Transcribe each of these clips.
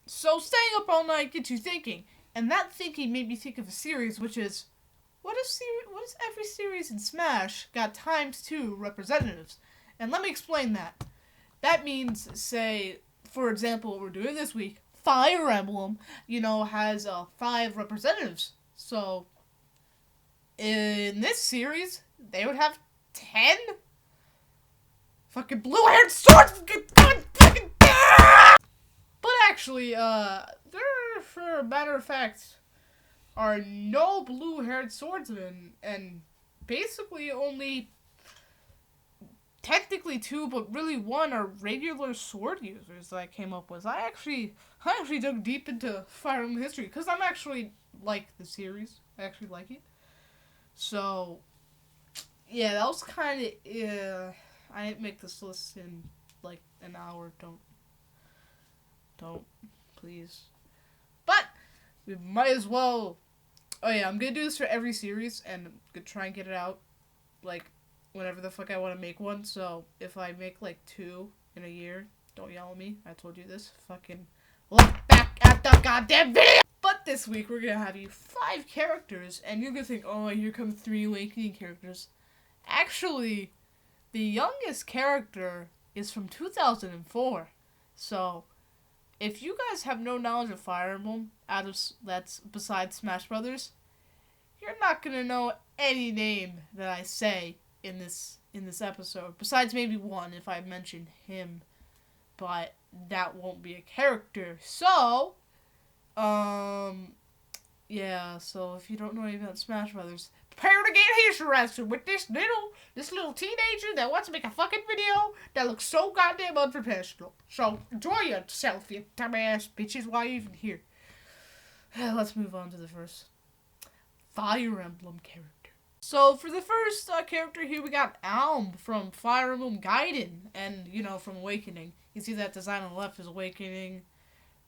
So staying up all night gets you thinking, and that thinking made me think of a series, which is what if every series in Smash got times 2 representatives? And let me explain that. That means, say, for example, what we're doing this week, Fire Emblem, has 5 representatives. So in this series, they would have 10 fucking blue-haired swords. But actually, there, for a matter of fact, are no blue-haired swordsmen, and basically only technically 2, but really 1 are regular sword users that I came up with. I actually dug deep into Fire Emblem history because I'm actually like the series. I actually like it. So yeah, that was kind of. I didn't make this list in like an hour. Don't, please. But we might as well. Oh yeah, I'm gonna do this for every series, and I'm gonna try and get it out like whenever the fuck I want to make one. So if I make like 2 in a year, don't yell at me. I told you this. Fucking look back at the goddamn video. But this week we're gonna have you 5 characters, and you're gonna think, oh, here come 3 Awakening characters. Actually, the youngest character is from 2004. So if you guys have no knowledge of Fire Emblem, that's besides Smash Brothers, you're not gonna know any name that I say in this episode. Besides maybe one if I mention him, but that won't be a character. So, yeah. So if you don't know anything about Smash Brothers, prepare to get his arrested with this little teenager that wants to make a fucking video that looks so goddamn unprofessional. So enjoy yourself, you dumbass bitches. Why are you even here? Let's move on to the first Fire Emblem character. So for the first character here, we got Alm from Fire Emblem Gaiden, and from Awakening. You see that design on the left is Awakening,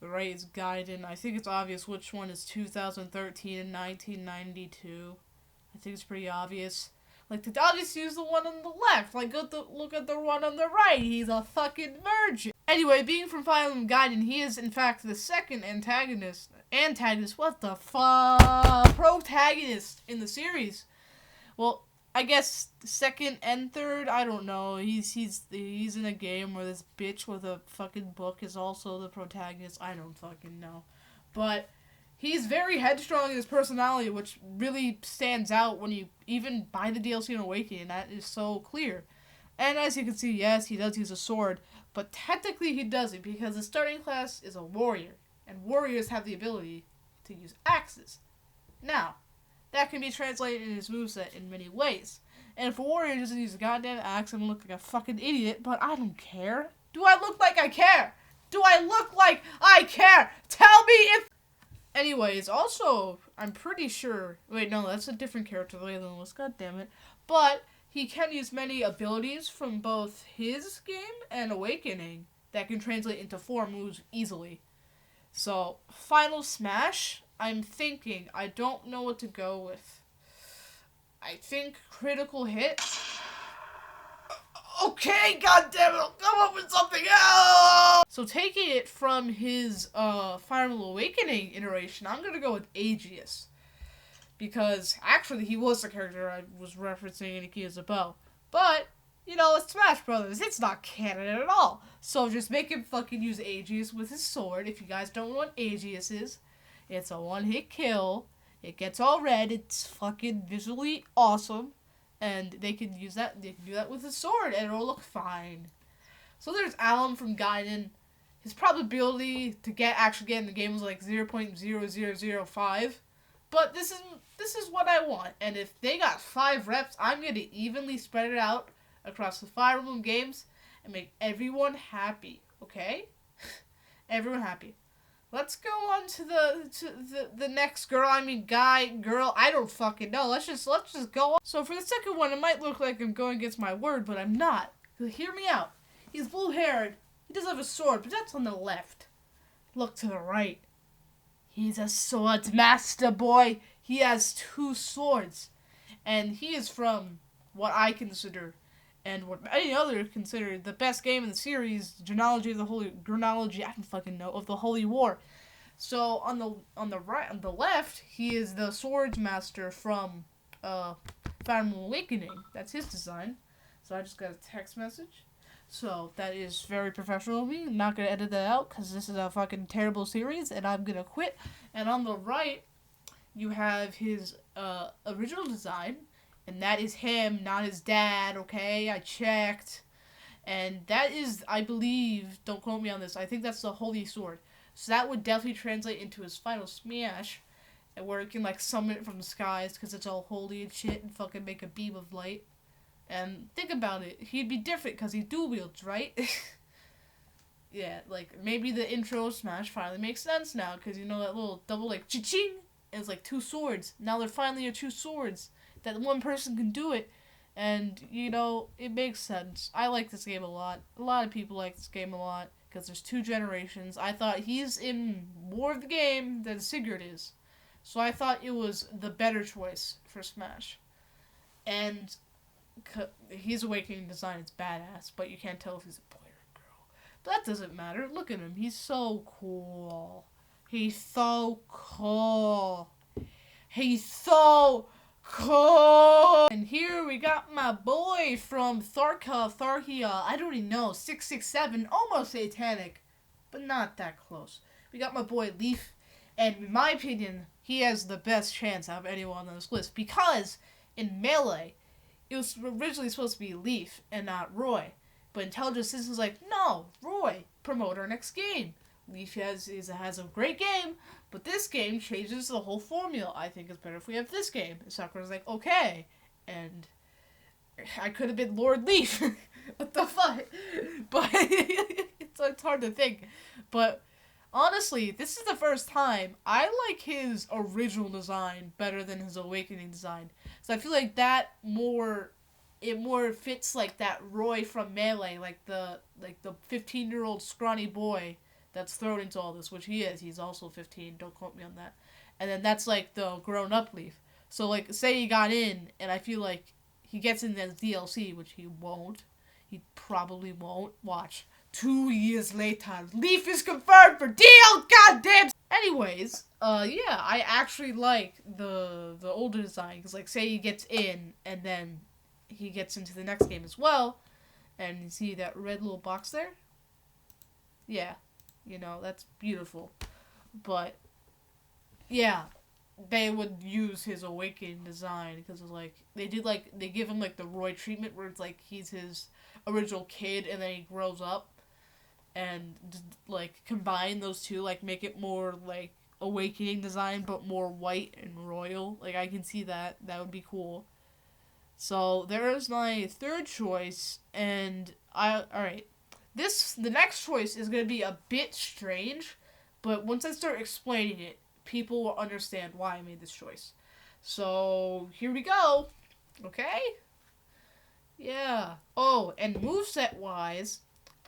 the right is Gaiden. I think it's obvious which one is 2013 and 1992. I think it's pretty obvious. Like, I'll just use the one on the left. Like, look at the one on the right. He's a fucking virgin. Anyway, being from Fire Emblem Gaiden, he is in fact the second antagonist. What the fuck? Protagonist in the series. Well, I guess second and third. I don't know. He's in a game where this bitch with a fucking book is also the protagonist. I don't fucking know, but he's very headstrong in his personality, which really stands out when you even buy the DLC in Awakening. That is so clear. And as you can see, yes, he does use a sword, but technically he doesn't because his starting class is a warrior, and warriors have the ability to use axes. Now, that can be translated in his moveset in many ways. And if a warrior doesn't use a goddamn axe, I'm gonna look like a fucking idiot, but I don't care. Do I look like I care? Do I look like I care? Tell me if... Anyways, also, I'm pretty sure... Wait, no, that's a different character than the list, god damn it. But he can use many abilities from both his game and Awakening that can translate into 4 moves easily. So, Final Smash, I'm thinking, I don't know what to go with. I think Critical Hit. Okay, goddammit, I'll come up with something else! So taking it from his Fire Emblem Awakening iteration, I'm gonna go with Aegeus. Because, actually, he was the character I was referencing in Akia's Bow. But, it's Smash Brothers. It's not canon at all. So just make him fucking use Aegeus with his sword. If you guys don't know what Aegeus is, it's a one-hit kill. It gets all red. It's fucking visually awesome. And they can use that. They can do that with a sword, and it'll look fine. So there's Alum from Gaiden. His probability to actually get in the game was like 0.0005. But this is what I want. And if they got 5 reps, I'm gonna evenly spread it out across the Fire Emblem games and make everyone happy. Okay? Everyone happy. Let's go on to the next girl. I mean guy, girl. I don't fucking know. Let's just go on. So for the second one, it might look like I'm going against my word, but I'm not. Hear me out. He's blue-haired. He does have a sword, but that's on the left. Look to the right. He's a sword master, boy. He has 2 swords. And he is from what I consider and what many others consider the best game in the series, Genealogy of the Holy Chronology, I don't fucking know, of the Holy War. So on the right, on the left, he is the swords master from Fire Emblem Awakening. That's his design. So I just got a text message. So that is very professional of me. I'm not gonna edit that out because this is a fucking terrible series, and I'm gonna quit. And on the right, you have his original design, and that is him, not his dad. Okay, I checked, and that is, I believe, don't quote me on this, I think that's the Holy Sword. So that would definitely translate into his final smash, and where it can like summon it from the skies because it's all holy and shit, and fucking make a beam of light. And think about it, he'd be different because he dual wields, right? Yeah, like maybe the intro of Smash finally makes sense now because you know that little double like cha-ching. It's like two swords. Now there finally are two swords that one person can do it, and you know it makes sense. I like this game a lot. A lot of people like this game a lot because there's two generations. I thought he's in more of the game than Sigurd is, so I thought it was the better choice for Smash. And his awakening design is badass, but you can't tell if he's a boy or a girl. But that doesn't matter. Look at him. He's so cool. He's so cool. He's so cool. And here we got my boy from Tharkia. I don't even know. 667. Almost satanic, but not that close. We got my boy Leaf. And in my opinion, he has the best chance out of anyone on this list. Because in Melee, it was originally supposed to be Leaf and not Roy. But Intelligent Systems like, no, Roy, promote our next game. Leaf has a great game, but this game changes the whole formula. I think it's better if we have this game. And Sakura's like, okay. And I could have been Lord Leaf. What the fuck? But it's hard to think. But honestly, this is the first time I like his original design better than his Awakening design. So I feel like it more fits like that Roy from Melee, like the 15-year-old scrawny boy that's thrown into all this, which he is. He's also 15. Don't quote me on that. And then that's like the grown-up Leaf. So like, say he got in, and I feel like he gets in as DLC, which he won't. He probably won't. Watch. 2 years later, Leaf is confirmed for DL. Goddamn. Anyways, yeah, I actually like the older design because, like, say he gets in, and then he gets into the next game as well, and you see that red little box there. Yeah. You know, that's beautiful. But, yeah, they would use his Awakening design because it's like, they give him like the Roy treatment where it's like he's his original kid and then he grows up, and like combine those two, like make it more like Awakening design but more white and royal. Like I can see that. That would be cool. So there is my third choice, and alright. The next choice is going to be a bit strange, but once I start explaining it, people will understand why I made this choice. So, here we go. Okay? Yeah. Oh, and moveset-wise,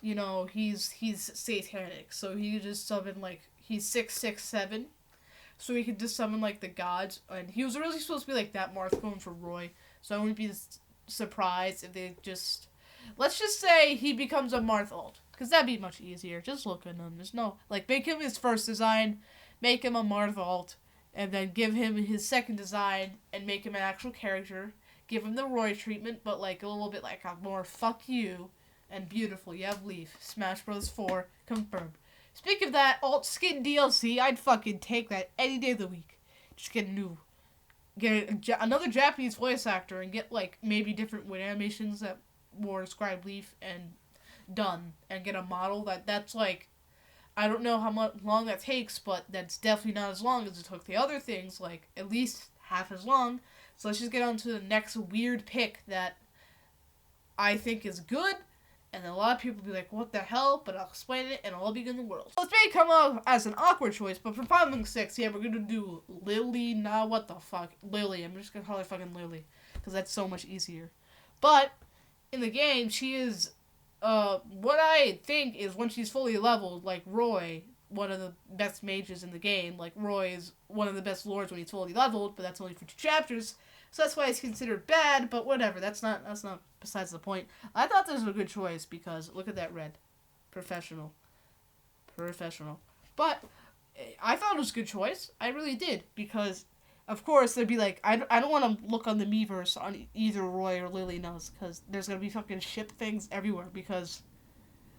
you know, he's satanic, so he just summon, like, he's 667, so he could just summon, like, the gods, and he was really supposed to be, like, that Marth going for Roy, so I wouldn't be surprised if they just... Let's just say he becomes a Marth ult, because that'd be much easier. Just look at him. There's no... Like, make him his first design, make him a Marth ult, and then give him his second design, and make him an actual character. Give him the Roy treatment, but, like, a little bit like a more fuck you, and beautiful. You have Leaf. Smash Bros. 4, confirmed. Speaking of that, alt skin DLC, I'd fucking take that any day of the week. Just get another Japanese voice actor, and get, like, maybe different win animations that... more describe Leaf and done, and get a model that's like, I don't know how much long that takes, but that's definitely not as long as it took the other things, like at least half as long. So let's just get on to the next weird pick that I think is good, and a lot of people will be like, what the hell, but I'll explain it and it'll be good in the world. So this may come out as an awkward choice, but for Fire Emblem 6, yeah, we're gonna do Lily. Nah, what the fuck, Lily. I'm just gonna call her fucking Lily because that's so much easier. But in the game, she is, what I think is when she's fully leveled, like Roy, one of the best mages in the game, like Roy is one of the best lords when he's fully leveled, but that's only for 2 chapters. So that's why it's considered bad, but whatever. That's not besides the point. I thought this was a good choice because look at that red. Professional. But I thought it was a good choice. I really did because of course they'd be like I don't want to look on the Miiverse on either Roy or Lily knows because there's going to be fucking ship things everywhere because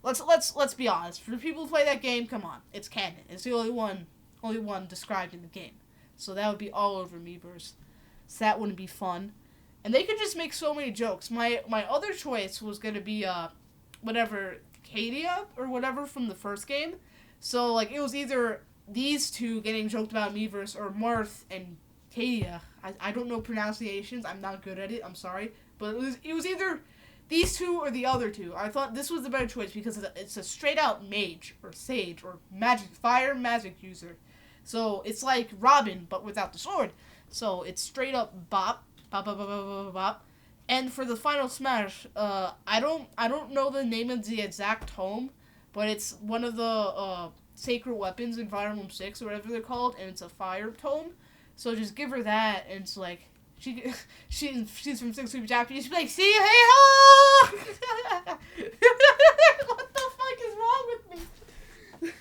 let's be honest. For the people who play that game, come on. It's canon. It's the only one described in the game. So that would be all over Miiverse. So that wouldn't be fun. And they could just make so many jokes. My other choice was going to be whatever Kadia or whatever from the first game. So like it was either these two getting joked about Miiverse or Marth and Kadia. I don't know pronunciations. I'm not good at it. I'm sorry. But it was either these two or the other two. I thought this was the better choice because it's a straight out mage or sage or fire magic user. So it's like Robin but without the sword. So it's straight up bop, bop, bop, bop, bop, bop, bop. And for the final smash, I don't know the name of the exact tome, but it's one of the sacred weapons in Fire Emblem 6 or whatever they're called, and it's a fire tome. So just give her that, and it's like she's from 6 Super Japanese. She'd be like, "See, hey ho!" What the fuck is wrong with me?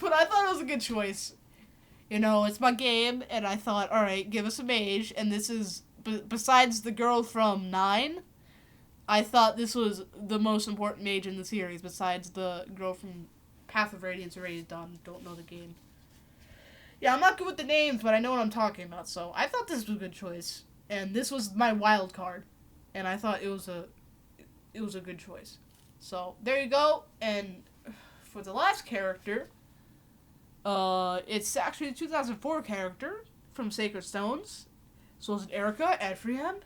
But I thought it was a good choice. You know, it's my game, and I thought, all right, give us a mage, and this is besides the girl from 9. I thought this was the most important mage in the series, besides the girl from Path of Radiance or Radiant Dawn. Don't know the game. Yeah, I'm not good with the names, but I know what I'm talking about. So I thought this was a good choice, and this was my wild card, and I thought it was a good choice. So there you go. And for the last character, it's actually a 2004 character from Sacred Stones. So is it Erica Ephraim?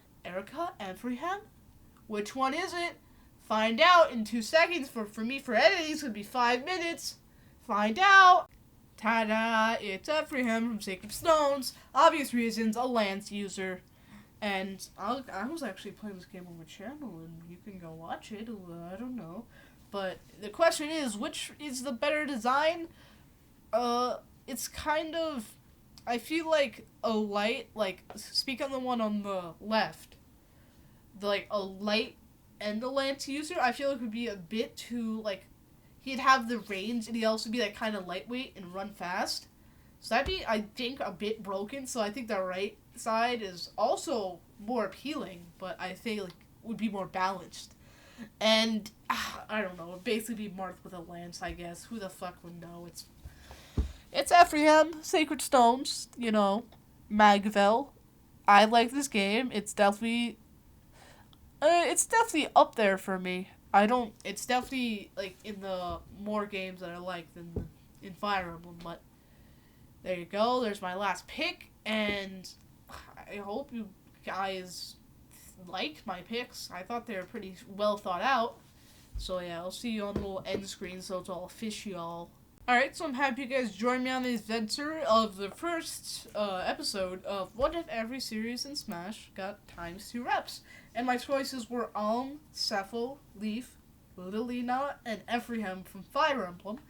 Which one is it? Find out in 2 seconds. For me, for editing, it's going to be 5 minutes. Find out. Ta-da! It's Ephraim from Sacred Stones. Obvious reasons, a Lance user. And I was actually playing this game on my channel, and you can go watch it. I don't know. But the question is, which is the better design? It's kind of... I feel like a light, like, speak on the one on the left. A light and the Lance user, I feel like would be a bit too, like, he'd have the range, and he'd also be, like, kind of lightweight and run fast. So that'd be, I think, a bit broken, so I think the right side is also more appealing, but I think, like, would be more balanced. And, I don't know, it'd basically be Marth with a Lance, I guess. Who the fuck would know? It's Ephraim, Sacred Stones, you know, Magvel. I like this game. It's definitely up there for me. It's definitely, like, in the more games that I like than in Fire Emblem, but there you go. There's my last pick, and I hope you guys liked my picks. I thought they were pretty well thought out. So yeah, I'll see you on the little end screen so it's all official. Alright, so I'm happy you guys joined me on the adventure of the first episode of What If Every Series in Smash got ×2 reps. And my choices were Cephal, Leaf, Lilina, and Ephraim from Fire Emblem.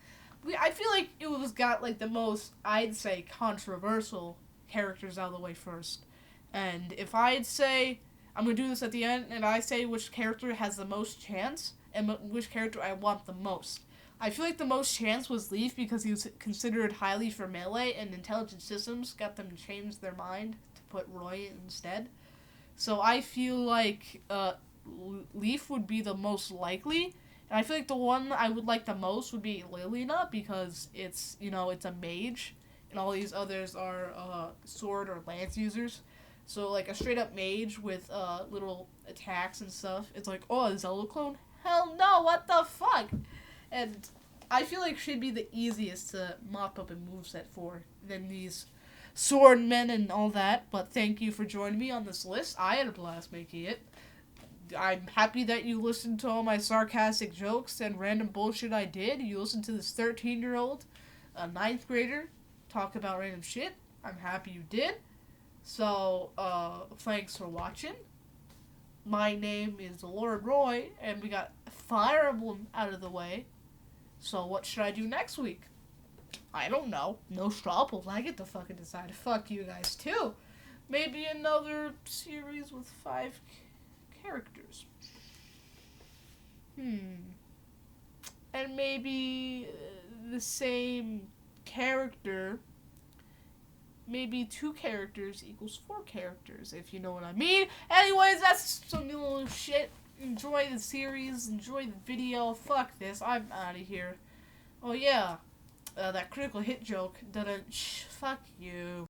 I feel like it was got like the most, I'd say, controversial characters out of the way first. And if I'd say, I'm going to do this at the end, and I say which character has the most chance, and which character I want the most. I feel like the most chance was Leaf because he was considered highly for melee, and Intelligent Systems got them to change their mind to put Roy instead. So I feel like Leaf would be the most likely, and I feel like the one I would like the most would be Lilina because it's, you know, it's a mage, and all these others are sword or lance users. So like a straight up mage with little attacks and stuff. It's like, oh, a Zelda clone? Hell no! What the fuck? And I feel like she'd be the easiest to mop up a moveset for than these swordmen and all that. But thank you for joining me on this list. I had a blast making it. I'm happy that you listened to all my sarcastic jokes and random bullshit I did. You listened to this 13-year-old, a 9th grader, talk about random shit. I'm happy you did. So, thanks for watching. My name is Lord Roy, and we got Fire Emblem out of the way. So what should I do next week? I don't know. No straw polls. I get to fucking decide. Fuck you guys, too. Maybe another series with 5 characters. And maybe the same character, maybe 2 characters equals 4 characters, if you know what I mean. Anyways, that's some little shit. Enjoy the series, enjoy the video. Fuck this, I'm out of here. Oh yeah, that critical hit joke. Fuck you.